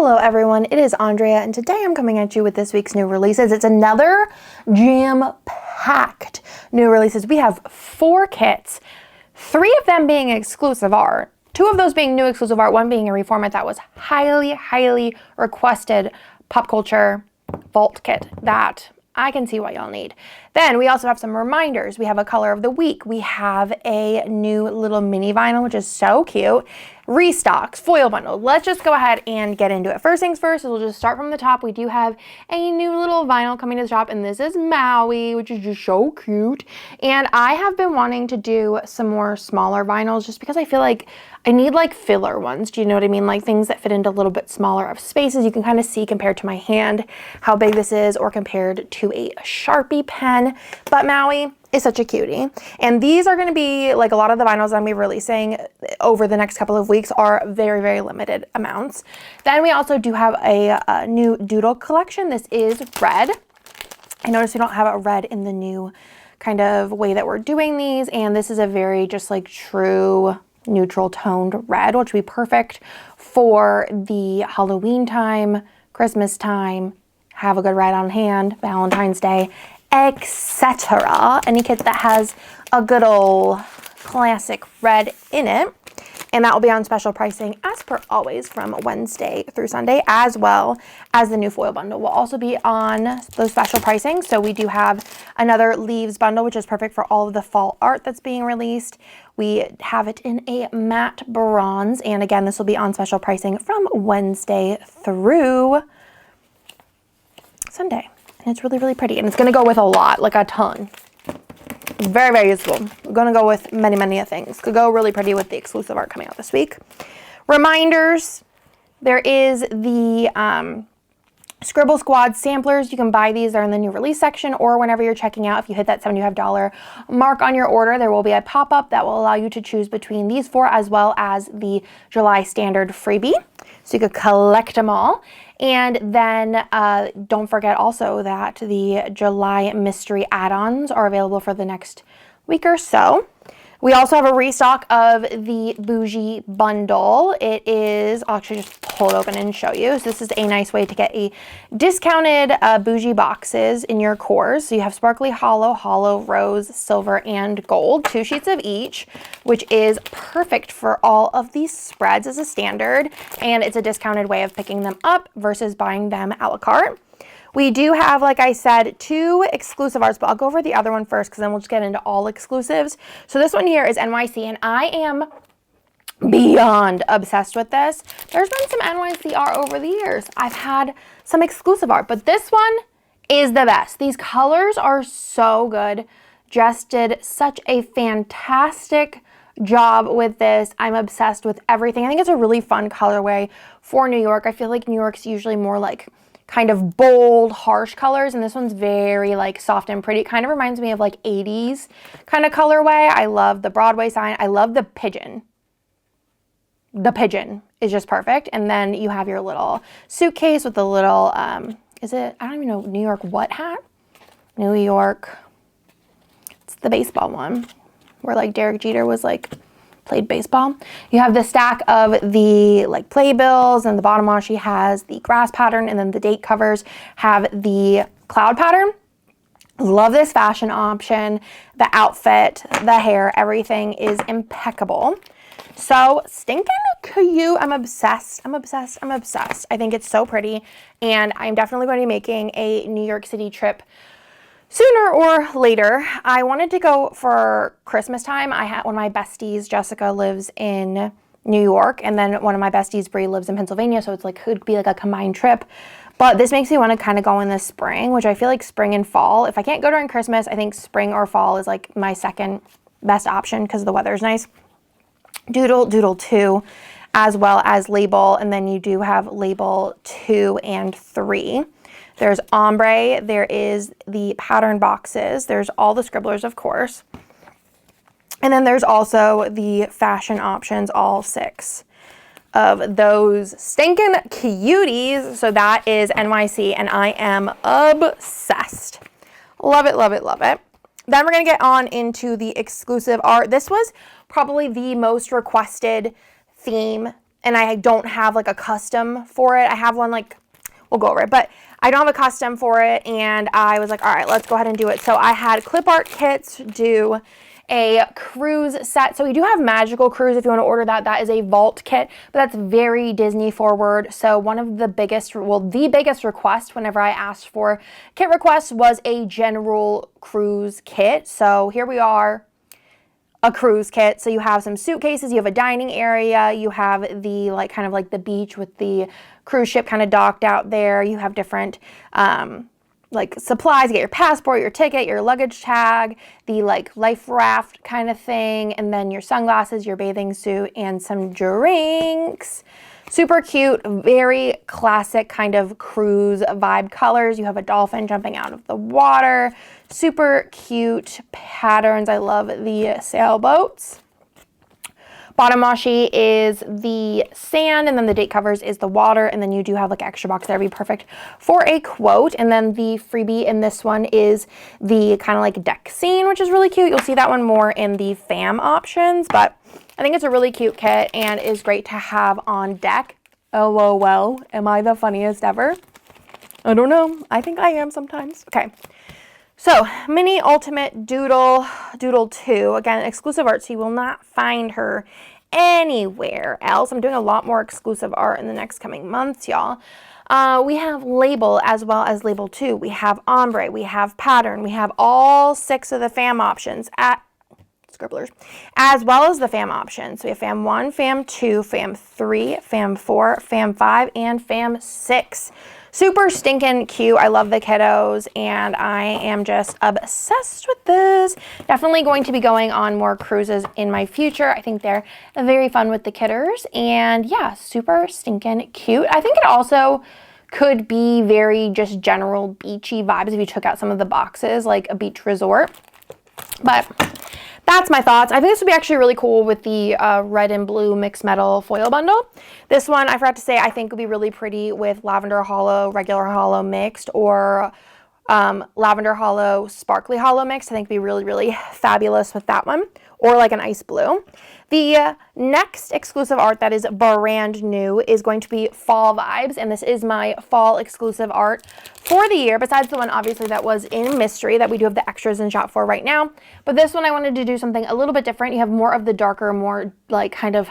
Hello everyone, it is Andrea, and today I'm coming at you with this week's new releases. It's another jam-packed new releases. We have 4 kits, 3 of them being exclusive art, 2 of those being new exclusive art, 1 being a reformat that was highly requested pop culture vault kit that I can see what y'all need. Then we also have some reminders. We have a color of the week. We have a new little mini vinyl, which is so cute. Restocks, foil bundle. Let's just go ahead and get into it. First things first, we'll just start from the top. We do have a new little vinyl coming to the shop, and this is Maui, which is just so cute. And I have been wanting to do some more smaller vinyls just because I feel like I need like filler ones. Do you know what I mean? Like things that fit into a little bit smaller of spaces. You can kind of see compared to my hand how big this is, or compared to a Sharpie pen. But Maui is such a cutie. And these are going to be, like a lot of the vinyls I'm going to be releasing over the next couple of weeks are very limited amounts. Then we also do have a new doodle collection. This is red. I noticed we don't have a red in the new kind of way that we're doing these. And this is a very just like true neutral toned red, which would be perfect for the Halloween time, Christmas time, have a good red on hand, Valentine's Day, etc. Any kit that has a good old classic red in it. And that will be on special pricing as per always from Wednesday through Sunday, as well as the new foil bundle will also be on those special pricing. So we do have another leaves bundle, which is perfect for all of the fall art that's being released. We have it in a matte bronze. And again, this will be on special pricing from Wednesday through Sunday. And it's really pretty. And it's going to go with a lot, like a ton. Very useful. I'm going to go with many things. Could go really pretty with the exclusive art coming out this week. Reminders. There is the Scribble Squad samplers. You can buy these. They're in the new release section, or whenever you're checking out, if you hit that $75 mark on your order, there will be a pop-up that will allow you to choose between these 4 as well as the July standard freebie. So you could collect them all. And then don't forget also that the July mystery add-ons are available for the next week or so. We also have a restock of the Bougie bundle. It is, I'll actually just pull it open and show you. So this is a nice way to get a discounted Bougie boxes in your cores. So you have sparkly hollow, rose, silver, and gold, 2 sheets of each, which is perfect for all of these spreads as a standard. And it's a discounted way of picking them up versus buying them a la carte. We do have, like I said, 2 exclusive arts, but I'll go over the other one first because then we'll just get into all exclusives. So this one here is NYC, and I am beyond obsessed with this. There's been some NYC art over the years. I've had some exclusive art, but this one is the best. These colors are so good. Jess did such a fantastic job with this. I'm obsessed with everything. I think it's a really fun colorway for New York. I feel like New York's usually more like kind of bold, harsh colors, and this one's very like soft and pretty. It kind of reminds me of like 80s kind of colorway. I love the Broadway sign. I love the pigeon. The pigeon is just perfect. And then you have your little suitcase with the little, is it, I don't even know, New York what hat? New York, it's the baseball one where like Derek Jeter was like, played baseball. You have the stack of the like playbills, and the bottom washi has the grass pattern, and then the date covers have the cloud pattern. Love this fashion option. The outfit, the hair, everything is impeccable. So stinking cute. I'm obsessed. I think it's so pretty, and I'm definitely going to be making a New York City trip sooner or later. I wanted to go for Christmas time. I had one of my besties, Jessica, lives in New York, and then one of my besties, Bree, lives in Pennsylvania, so it's like could be like a combined trip. But this makes me want to kind of go in the spring, which I feel like spring and fall. If I can't go during Christmas, I think spring or fall is like my second best option because the weather is nice. Doodle 2, as well as label, and then you do have label 2 and 3. There's ombre, there is the pattern boxes, there's all the scribblers, of course. And then there's also the fashion options, all 6 of those stinking cuties. So that is NYC, and I am obsessed. Love it. Then we're going to get on into the exclusive art. This was probably the most requested theme and I don't have like a custom for it. I have one like, we'll go over it, but I don't have a custom for it, and I was like, all right, let's go ahead and do it. So I had clip art kits do a cruise set. So we do have Magical Cruise if you want to order that. That is a vault kit, but that's very Disney forward. So one of the biggest, well, the biggest request whenever I asked for kit requests was a general cruise kit. So here we are, a cruise kit. So you have some suitcases, you have a dining area, you have the like kind of like the beach with the cruise ship kind of docked out there. You have different like supplies, you get your passport, your ticket, your luggage tag, the like life raft kind of thing, and then your sunglasses, your bathing suit, and some drinks. Super cute, very classic kind of cruise vibe colors. You have a dolphin jumping out of the water. Super cute patterns. I love the sailboats. Bottom washi is the sand, and then the date covers is the water, and then you do have like extra box that would be perfect for a quote. And then the freebie in this one is the kind of like deck scene, which is really cute. You'll see that one more in the fam options, but I think it's a really cute kit and is great to have on deck. LOL, am I the funniest ever? I don't know. I think I am sometimes. Okay. So, Mini Ultimate Doodle 2. Again, exclusive art, so you will not find her anywhere else. I'm doing a lot more exclusive art in the next coming months, y'all. We have Label as well as Label 2. We have Ombre. We have Pattern. We have all 6 of the fam options at Scribblers, as well as the fam options. So we have fam 1, fam 2, fam 3, fam 4, fam 5, and fam 6. Super stinking cute. I love the kiddos, and I am just obsessed with this. Definitely going to be going on more cruises in my future. I think they're very fun with the kidders, and yeah, super stinking cute. I think it also could be very just general beachy vibes if you took out some of the boxes, like a beach resort. But that's my thoughts. I think this would be actually really cool with the red and blue mixed metal foil bundle. This one, I forgot to say, I think would be really pretty with lavender hollow, regular hollow mixed, or lavender hollow, sparkly hollow mixed. I think would be really, really fabulous with that one, or like an ice blue. The next exclusive art that is brand new is going to be Fall Vibes, and this is my fall exclusive art for the year, besides the one obviously that was in Mystery that we do have the extras in shop for right now. But this one I wanted to do something a little bit different. You have more of the darker, more like kind of,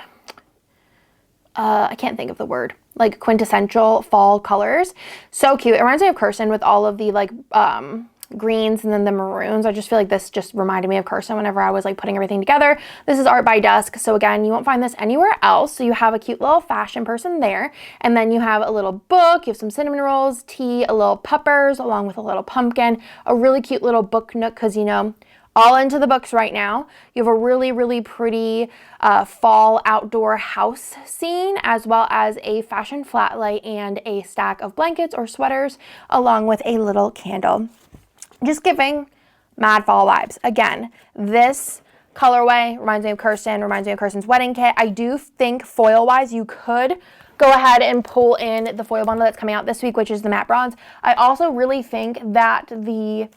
I can't think of the word, like quintessential fall colors. So cute. It reminds me of Kirsten with all of the like greens and then the maroons. I just feel like this just reminded me of Kirsten whenever I was like putting everything together. This is Art by Dusk. So again, you won't find this anywhere else. So you have a cute little fashion person there. And then you have a little book, you have some cinnamon rolls, tea, a little peppers, along with a little pumpkin, a really cute little book nook, because you know, all into the books right now. You have a really, really pretty fall outdoor house scene, as well as a fashion flat light and a stack of blankets or sweaters, along with a little candle. Just giving mad fall vibes. Again, this colorway reminds me of Kirsten, reminds me of Kirsten's wedding kit. I do think foil-wise, you could go ahead and pull in the foil bundle that's coming out this week, which is the matte bronze. I also really think that the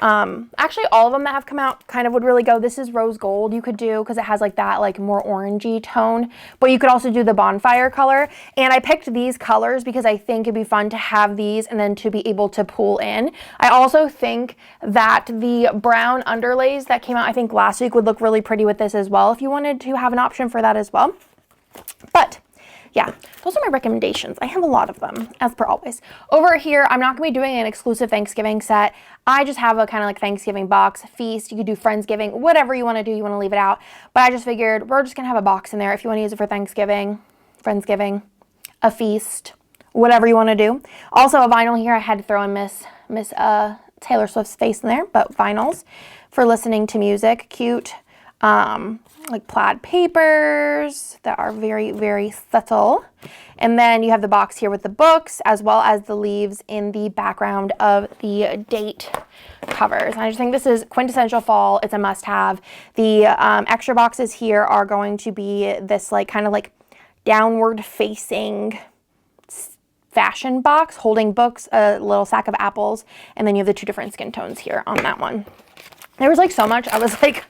actually all of them that have come out kind of would really go. This is rose gold you could do because it has like that like more orangey tone, but you could also do the bonfire color. And I picked these colors because I think it'd be fun to have these and then to be able to pull in. I also think that the brown underlays that came out I think last week would look really pretty with this as well if you wanted to have an option for that as well. But yeah, those are my recommendations. I have a lot of them, as per always. Over here, I'm not going to be doing an exclusive Thanksgiving set. I just have a kind of like Thanksgiving box, feast. You could do Friendsgiving, whatever you want to do. You want to leave it out. But I just figured we're just going to have a box in there if you want to use it for Thanksgiving, Friendsgiving, a feast, whatever you want to do. Also, a vinyl here. I had to throw in Miss Taylor Swift's face in there, but vinyls for listening to music. Cute. Like plaid papers that are very, very subtle. And then you have the box here with the books as well as the leaves in the background of the date covers. And I just think this is quintessential fall. It's a must-have. The extra boxes here are going to be this like kind of like downward facing fashion box holding books, a little sack of apples, and then you have the two different skin tones here on that one. There was like so much. I was like,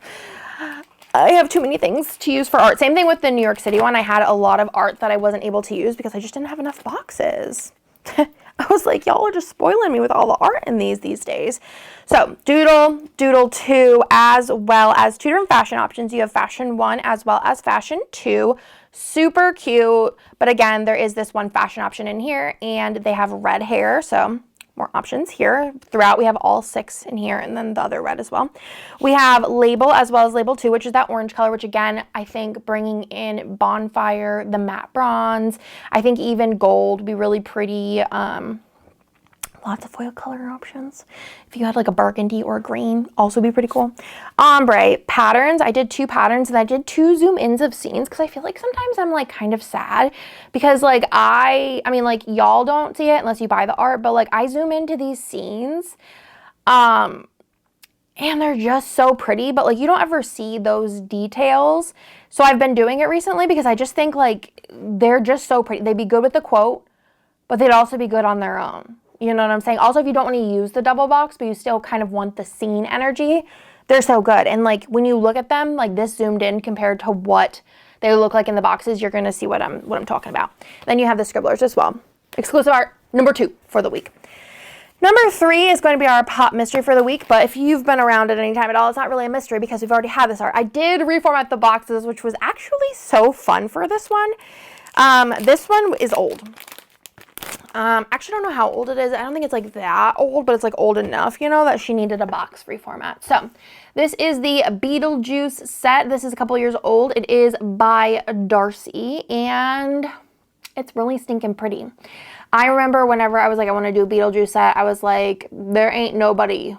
I have too many things to use for art. Same thing with the New York City one. I had a lot of art that I wasn't able to use because I just didn't have enough boxes. I was like, y'all are just spoiling me with all the art in these days. So Doodle, Doodle 2, as well as 2 different fashion options. You have Fashion 1 as well as Fashion 2. Super cute. But again, there is this one fashion option in here, and they have red hair. So more options here. Throughout, we have all 6 in here, and then the other red as well. We have Label as well as Label 2, which is that orange color, which again, I think bringing in Bonfire, the matte bronze, I think even gold would be really pretty. Lots of foil color options. If you had like a burgundy or a green, also be pretty cool. Ombre patterns. I did 2 patterns, and I did 2 zoom ins of scenes because I feel like sometimes I'm like kind of sad because like I mean like y'all don't see it unless you buy the art, but like I zoom into these scenes and they're just so pretty, but like you don't ever see those details. So I've been doing it recently because I just think like they're just so pretty. They'd be good with the quote, but they'd also be good on their own. You know what I'm saying? Also, if you don't want to use the double box, but you still kind of want the scene energy, they're so good. And like when you look at them, like this zoomed in compared to what they look like in the boxes, you're going to see what I'm talking about. Then you have the scribblers as well. Exclusive art number 2 for the week. Number 3 is going to be our pop mystery for the week, but if you've been around at any time at all, it's not really a mystery because we've already had this art. I did reformat the boxes, which was actually so fun for this one. This one is old. Actually, I don't know how old it is. I don't think it's like that old, but it's like old enough, you know, that she needed a box reformat. So this is the Beetlejuice set. This is a couple years old. It is by Darcy, and it's really stinking pretty. I remember whenever I was like, I want to do a Beetlejuice set, I was like, there ain't nobody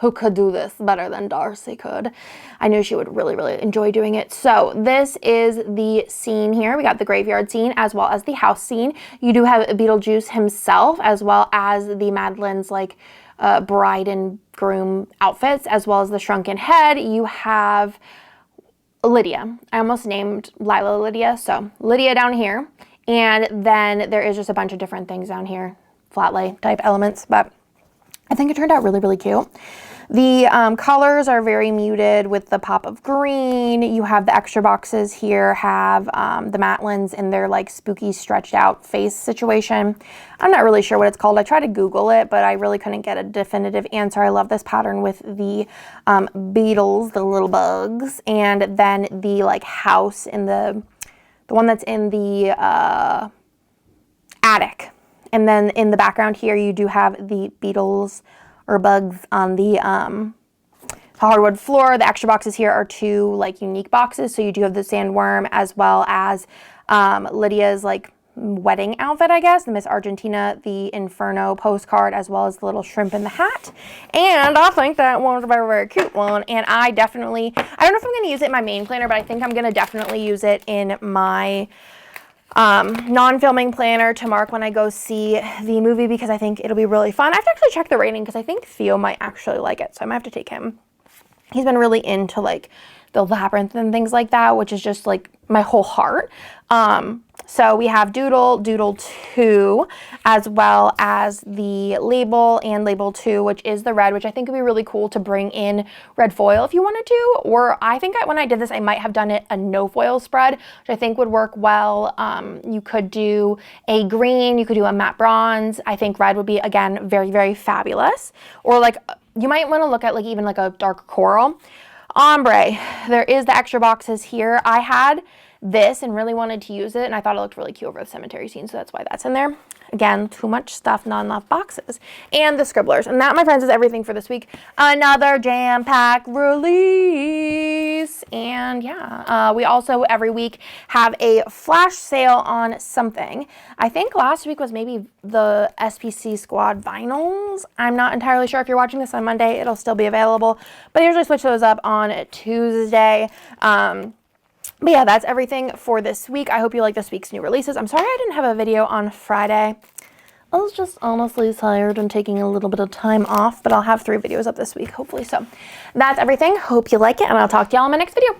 who could do this better than Darcy could. I knew she would really, really enjoy doing it. So this is the scene here. We got the graveyard scene as well as the house scene. You do have Beetlejuice himself as well as the Madeline's like bride and groom outfits as well as the shrunken head. You have Lydia. I almost named Lila Lydia. So Lydia down here. And then there is just a bunch of different things down here. Flat lay type elements. But I think it turned out really, really cute. The colors are very muted with the pop of green. You have the extra boxes here, have the Matlins in their like spooky stretched out face situation. I'm not really sure what it's called. I tried to Google it, but I really couldn't get a definitive answer. I love this pattern with the beetles, the little bugs, and then the like house in the one that's in the attic. And then in the background here, you do have the beetles or bugs on the hardwood floor. The extra boxes here are 2 like unique boxes. So you do have the sandworm as well as Lydia's like wedding outfit, I guess, the Miss Argentina, the Inferno postcard, as well as the little shrimp in the hat. And I think that one's a very, very cute one. And I don't know if I'm going to use it in my main planner, but I think I'm going to definitely use it in my non-filming planner to mark when I go see the movie because I think it'll be really fun. I have to actually check the rating because I think Theo might actually like it, so I might have to take him. He's been really into like the labyrinth and things like that, which is just like my whole heart. So we have Doodle, Doodle 2, as well as the Label and Label 2, which is the red, which I think would be really cool to bring in red foil if you wanted to. Or I think when I did this, I might have done it a no foil spread, which I think would work well. You could do a green, you could do a matte bronze. I think red would be, again, very, very fabulous. Or like, you might want to look at like even like a dark coral. Ombre, there is the extra boxes here. I had this and really wanted to use it, and I thought it looked really cute over the cemetery scene, so that's why that's in there. Again, too much stuff, not enough boxes. And the scribblers. And that, my friends, is everything for this week. Another jam-packed release. And yeah, we also every week have a flash sale on something. I think last week was maybe the SPC Squad vinyls. I'm not entirely sure. If you're watching this on Monday, it'll still be available. But I usually switch those up on Tuesday. But yeah, that's everything for this week. I hope you like this week's new releases. I'm sorry I didn't have a video on Friday. I was just honestly tired and taking a little bit of time off, but I'll have 3 videos up this week, hopefully. So that's everything. Hope you like it, and I'll talk to y'all in my next video.